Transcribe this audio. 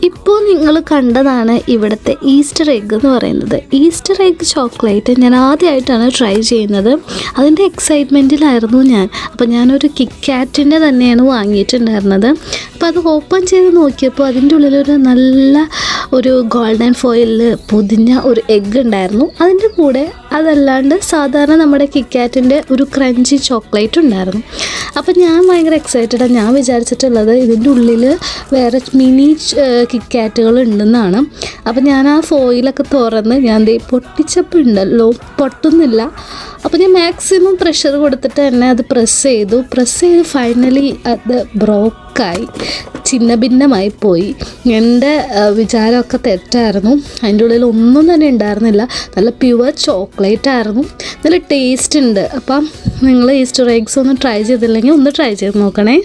ഇപ്പോൾ നിങ്ങൾ കണ്ടതാണ് ഇവിടുത്തെ ഈസ്റ്റർ എഗ്ഗ് എന്ന് പറയുന്നത്. ഈസ്റ്റർ എഗ്ഗ് ചോക്ലേറ്റ് ഞാൻ ആദ്യമായിട്ടാണ് ട്രൈ ചെയ്യുന്നത്. അതിൻ്റെ എക്സൈറ്റ്മെൻറ്റിലായിരുന്നു ഞാൻ. അപ്പോൾ ഞാനൊരു കിറ്റ്കാറ്റിൻ്റെ തന്നെയാണ് വാങ്ങിയിട്ടുണ്ടായിരുന്നത്. അപ്പോൾ അത് ഓപ്പൺ ചെയ്ത് നോക്കിയപ്പോൾ അതിൻ്റെ ഉള്ളിലൊരു നല്ല ഒരു ഗോൾഡൻ ഫോയിലിൽ പൊതിഞ്ഞ ഒരു എഗ്ഗ് ഉണ്ടായിരുന്നു. അതിൻ്റെ കൂടെ അതല്ലാണ്ട് സാധാരണ നമ്മുടെ കിറ്റ്കാറ്റിൻ്റെ ഒരു ക്രഞ്ചി ചോക്ലേറ്റ് ഉണ്ടായിരുന്നു. അപ്പോൾ ഞാൻ ഭയങ്കര എക്സൈറ്റഡാണ്. ഞാൻ വിചാരിച്ചിട്ടുള്ളത് ഇതിൻ്റെ ഉള്ളിൽ വേറെ മിനി കിറ്റ്കാറ്റുകൾ ഉണ്ടെന്നാണ്. അപ്പോൾ ഞാൻ ആ ഫോയിലൊക്കെ തുറന്ന് ഞാൻ പൊട്ടിച്ചപ്പോൾ ഉണ്ടല്ലോ, പൊട്ടുന്നില്ല. അപ്പോൾ ഞാൻ മാക്സിമം പ്രഷർ കൊടുത്തിട്ട് തന്നെ അത് പ്രസ് ചെയ്ത് ഫൈനലി അത് ബ്രോക്കായി, ചിന്ന ഭിന്നമായി പോയി. എൻ്റെ വിചാരമൊക്കെ തെറ്റായിരുന്നു. അതിൻ്റെ ഉള്ളിൽ ഒന്നും തന്നെ ഉണ്ടായിരുന്നില്ല. നല്ല പ്യുവർ ചോക്ലേറ്റ് ആയിരുന്നു. നല്ല ടേസ്റ്റ് ഉണ്ട്. അപ്പം നിങ്ങൾ ഈസ്റ്റർ എഗ്സ് ഒന്ന് ട്രൈ ചെയ്തില്ലെങ്കിൽ ഒന്ന് ട്രൈ ചെയ്ത് നോക്കണേ.